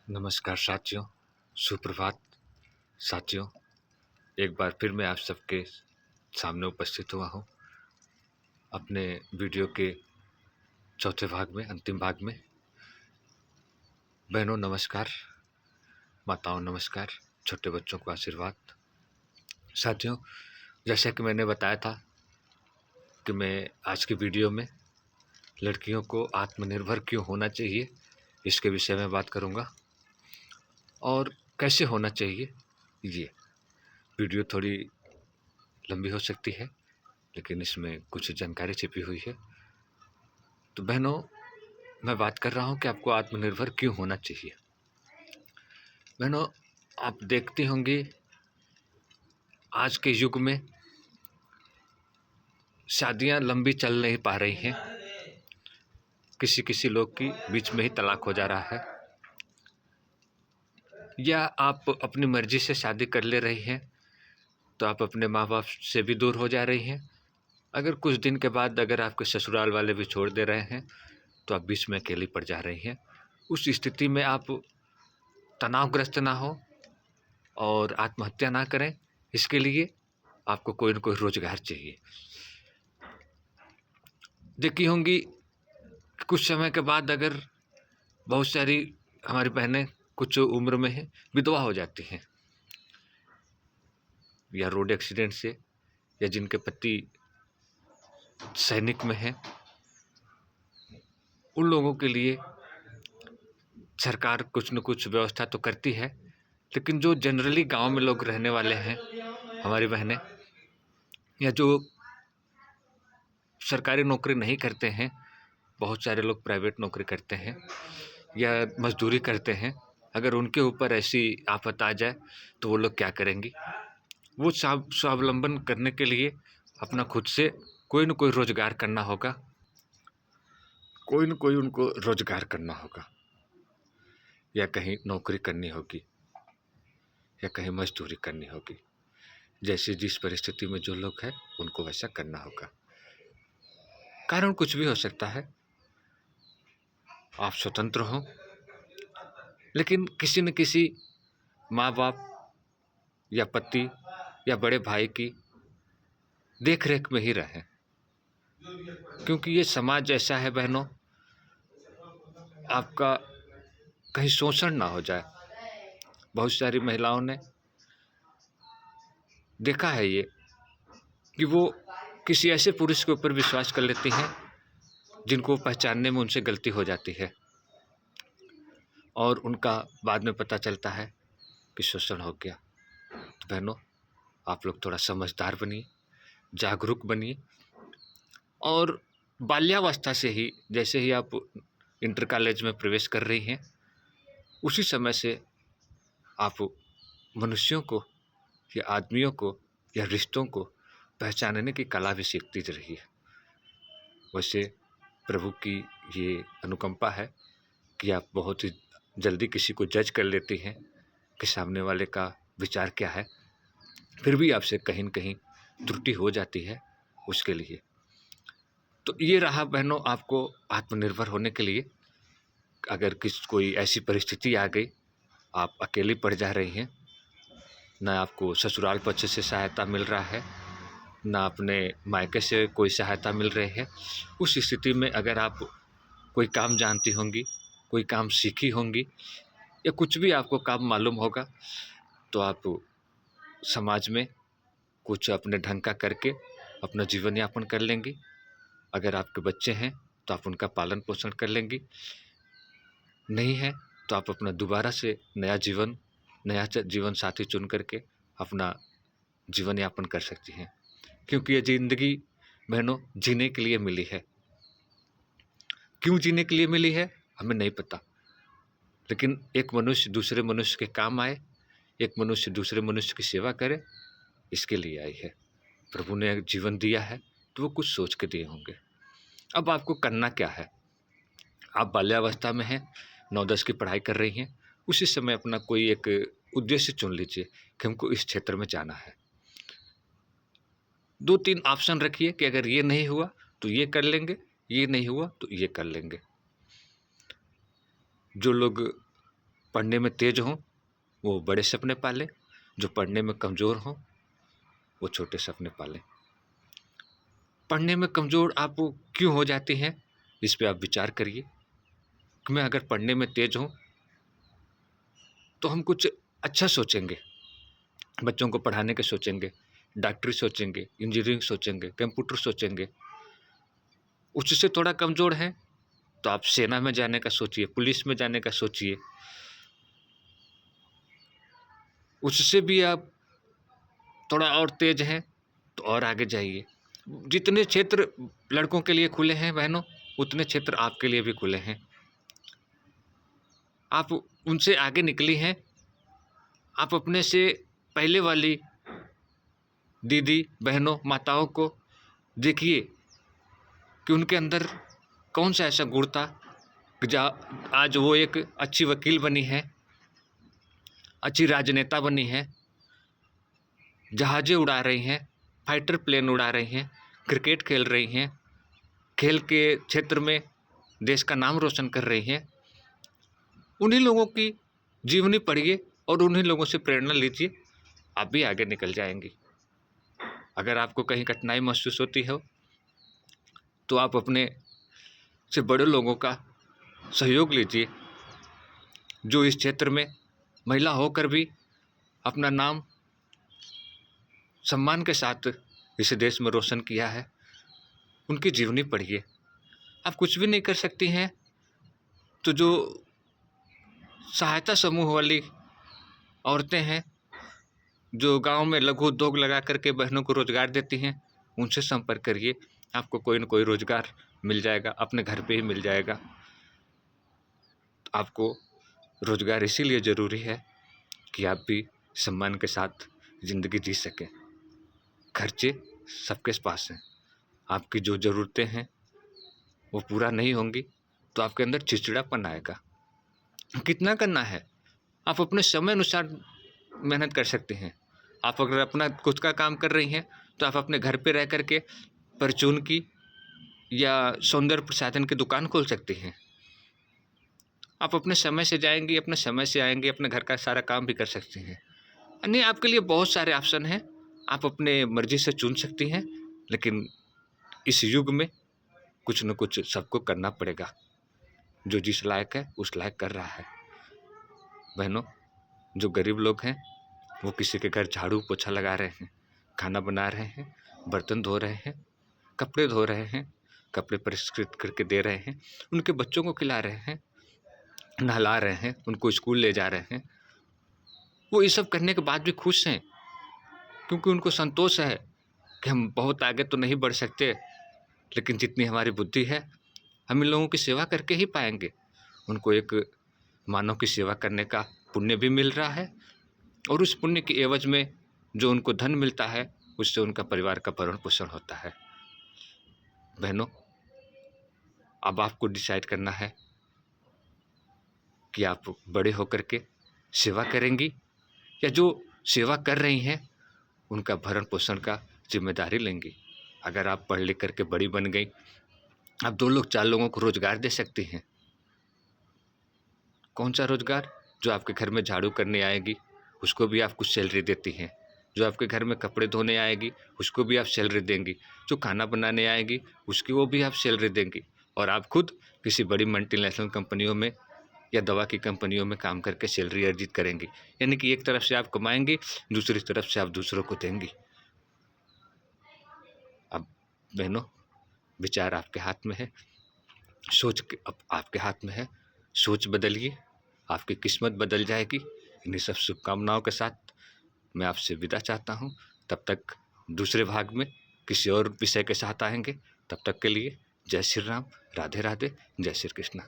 नमस्कार साथियों, सुप्रभात साथियों। एक बार फिर मैं आप सबके सामने उपस्थित हुआ हूँ अपने वीडियो के चौथे भाग में, अंतिम भाग में। बहनों नमस्कार, माताओं नमस्कार, छोटे बच्चों को आशीर्वाद। साथियों, जैसा कि मैंने बताया था कि मैं आज की वीडियो में लड़कियों को आत्मनिर्भर क्यों होना चाहिए इसके विषय में बात करूँगा और कैसे होना चाहिए। ये वीडियो थोड़ी लंबी हो सकती है, लेकिन इसमें कुछ जानकारी छिपी हुई है। तो बहनों, मैं बात कर रहा हूँ कि आपको आत्मनिर्भर क्यों होना चाहिए। बहनों, आप देखती होंगी आज के युग में शादियाँ लंबी चल नहीं पा रही हैं। किसी किसी लोग की बीच में ही तलाक हो जा रहा है, या आप अपनी मर्जी से शादी कर ले रही हैं तो आप अपने माँ बाप से भी दूर हो जा रही हैं। अगर कुछ दिन के बाद अगर आपके ससुराल वाले भी छोड़ दे रहे हैं तो आप बीच में अकेली पड़ जा रही हैं। उस स्थिति में आप तनावग्रस्त ना हो और आत्महत्या ना करें, इसके लिए आपको कोई न कोई रोजगार चाहिए। देखी होंगी कुछ समय के बाद अगर बहुत सारी हमारी बहनें कुछ उम्र में है विधवा हो जाती हैं, या रोड एक्सीडेंट से, या जिनके पति सैनिक में हैं, उन लोगों के लिए सरकार कुछ न कुछ व्यवस्था तो करती है। लेकिन जो जनरली गांव में लोग रहने वाले हैं, हमारी बहनें, या जो सरकारी नौकरी नहीं करते हैं, बहुत सारे लोग प्राइवेट नौकरी करते हैं या मजदूरी करते हैं, अगर उनके ऊपर ऐसी आफत आ जाए तो वो लोग क्या करेंगी। वो स्वावलंबन करने के लिए अपना खुद से कोई न कोई रोजगार करना होगा, कोई न कोई उनको रोजगार करना होगा, या कहीं नौकरी करनी होगी, या कहीं मजदूरी करनी होगी। जैसे जिस परिस्थिति में जो लोग हैं उनको वैसा करना होगा। कारण कुछ भी हो सकता है, आप स्वतंत्र हो, लेकिन किसी न किसी माँ बाप या पति या बड़े भाई की देख रेख में ही रहें, क्योंकि ये समाज ऐसा है बहनों, आपका कहीं शोषण ना हो जाए। बहुत सारी महिलाओं ने देखा है ये कि वो किसी ऐसे पुरुष के ऊपर विश्वास कर लेती हैं जिनको पहचानने में उनसे गलती हो जाती है, और उनका बाद में पता चलता है कि शोषण हो गया। तो बहनों, आप लोग थोड़ा समझदार बनिए, जागरूक बनिए, और बाल्यावस्था से ही, जैसे ही आप इंटर कॉलेज में प्रवेश कर रही हैं, उसी समय से आप मनुष्यों को या आदमियों को या रिश्तों को पहचानने की कला भी सीखती रही है। वैसे प्रभु की ये अनुकंपा है कि आप बहुत ही जल्दी किसी को जज कर लेती हैं कि सामने वाले का विचार क्या है, फिर भी आपसे कहीं न कहीं त्रुटि हो जाती है उसके लिए। तो ये रहा बहनों आपको आत्मनिर्भर होने के लिए। अगर कोई ऐसी परिस्थिति आ गई, आप अकेली पड़ जा रही हैं, ना आपको ससुराल पक्ष से सहायता मिल रहा है, ना अपने मायके से कोई सहायता मिल रही है, उस स्थिति में अगर आप कोई काम जानती होंगी, कोई काम सीखी होंगी, या कुछ भी आपको काम मालूम होगा, तो आप समाज में कुछ अपने ढंग का करके अपना जीवन यापन कर लेंगी। अगर आपके बच्चे हैं तो आप उनका पालन पोषण कर लेंगी, नहीं है तो आप अपना दोबारा से नया जीवन साथी चुन करके अपना जीवन यापन कर सकती हैं। क्योंकि ये ज़िंदगी बहनों जीने के लिए मिली है। क्यों जीने के लिए मिली है हमें नहीं पता, लेकिन एक मनुष्य दूसरे मनुष्य के काम आए, एक मनुष्य दूसरे मनुष्य की सेवा करे, इसके लिए आई है। प्रभु ने जीवन दिया है तो वो कुछ सोच के दिए होंगे। अब आपको करना क्या है, आप बाल्यावस्था में हैं, 9-10 की पढ़ाई कर रही हैं, उसी समय अपना कोई एक उद्देश्य चुन लीजिए कि हमको इस क्षेत्र में जाना है। 2-3 ऑप्शन रखिए कि अगर ये नहीं हुआ तो ये कर लेंगे, ये नहीं हुआ तो ये कर लेंगे। जो लोग पढ़ने में तेज हों वो बड़े सपने पालें, जो पढ़ने में कमज़ोर हों वो छोटे सपने पालें। पढ़ने में कमज़ोर आप क्यों हो जाती हैं, इस पे आप विचार करिए कि मैं अगर पढ़ने में तेज हूँ तो हम कुछ अच्छा सोचेंगे, बच्चों को पढ़ाने के सोचेंगे, डॉक्टरी सोचेंगे, इंजीनियरिंग सोचेंगे, कंप्यूटर सोचेंगे। उससे थोड़ा कमज़ोर हैं तो आप सेना में जाने का सोचिए, पुलिस में जाने का सोचिए। उससे भी आप थोड़ा और तेज हैं तो और आगे जाइए। जितने क्षेत्र लड़कों के लिए खुले हैं बहनों, उतने क्षेत्र आपके लिए भी खुले हैं। आप उनसे आगे निकली हैं। आप अपने से पहले वाली दीदी, बहनों, माताओं को देखिए कि उनके अंदर कौन सा ऐसा गुण था कि आज वो एक अच्छी वकील बनी है, अच्छी राजनेता बनी है, जहाज़ें उड़ा रही हैं, फाइटर प्लेन उड़ा रही हैं, क्रिकेट खेल रही हैं, खेल के क्षेत्र में देश का नाम रोशन कर रही हैं। उन्हीं लोगों की जीवनी पढ़िए और उन्हीं लोगों से प्रेरणा लीजिए, आप भी आगे निकल जाएंगी। अगर आपको कहीं कठिनाई महसूस होती हो तो आप अपने से बड़े लोगों का सहयोग लीजिए, जो इस क्षेत्र में महिला होकर भी अपना नाम सम्मान के साथ इस देश में रोशन किया है। उनकी जीवनी पढ़िए। आप कुछ भी नहीं कर सकती हैं तो जो सहायता समूह वाली औरतें हैं, जो गांव में लघु उद्योग लगा करके बहनों को रोजगार देती हैं, उनसे संपर्क करिए। आपको कोई न कोई रोजगार मिल जाएगा, अपने घर पे ही मिल जाएगा। आपको रोजगार इसीलिए ज़रूरी है कि आप भी सम्मान के साथ ज़िंदगी जी सकें। खर्चे सबके पास हैं, आपकी जो ज़रूरतें हैं वो पूरा नहीं होंगी तो आपके अंदर चिड़चिड़ापन आएगा। कितना करना है, आप अपने समय अनुसार मेहनत कर सकते हैं। आप अगर अपना खुद का काम कर रही हैं तो आप अपने घर पे रह कर के परचून की या सौंदर्य प्रसाधन की दुकान खोल सकती हैं। आप अपने समय से जाएंगी, अपने समय से आएंगी, अपने घर का सारा काम भी कर सकती हैं। नहीं, आपके लिए बहुत सारे ऑप्शन हैं, आप अपने मर्जी से चुन सकती हैं। लेकिन इस युग में कुछ न कुछ सबको करना पड़ेगा। जो जिस लायक है उस लायक कर रहा है। बहनों, जो गरीब लोग हैं वो किसी के घर झाड़ू पोछा लगा रहे हैं, खाना बना रहे हैं, बर्तन धो रहे हैं, कपड़े धो रहे हैं, कपड़े परिष्कृत करके दे रहे हैं, उनके बच्चों को खिला रहे हैं, नहला रहे हैं, उनको स्कूल ले जा रहे हैं। वो ये सब करने के बाद भी खुश हैं, क्योंकि उनको संतोष है कि हम बहुत आगे तो नहीं बढ़ सकते, लेकिन जितनी हमारी बुद्धि है हम इन लोगों की सेवा करके ही पाएंगे। उनको एक मानव की सेवा करने का पुण्य भी मिल रहा है और उस पुण्य की एवज में जो उनको धन मिलता है उससे उनका परिवार का भरण पोषण होता है। बहनों, अब आपको डिसाइड करना है कि आप बड़े होकर के सेवा करेंगी या जो सेवा कर रही हैं उनका भरण पोषण का जिम्मेदारी लेंगी। अगर आप पढ़ लिख करके बड़ी बन गई, आप 2 लोग 4 लोगों को रोजगार दे सकती हैं। कौन सा रोजगार? जो आपके घर में झाड़ू करने आएगी उसको भी आप कुछ सैलरी देती हैं, जो आपके घर में कपड़े धोने आएगी उसको भी आप सैलरी देंगी, जो खाना बनाने आएगी उसकी वो भी आप सैलरी देंगी, और आप खुद किसी बड़ी मल्टीनेशनल कंपनियों में या दवा की कंपनियों में काम करके सैलरी अर्जित करेंगी। यानी कि एक तरफ से आप कमाएंगी, दूसरी तरफ से आप दूसरों को देंगी। अब बहनों, विचार आपके हाथ में है, सोच के अब आपके हाथ में है। सोच बदलिए, आपकी किस्मत बदल जाएगी। इन्हीं सब शुभकामनाओं के साथ मैं आपसे विदा चाहता हूँ। तब तक दूसरे भाग में किसी और विषय के साथ आएंगे। तब तक के लिए जय श्री राम, राधे राधे, जय श्री कृष्ण।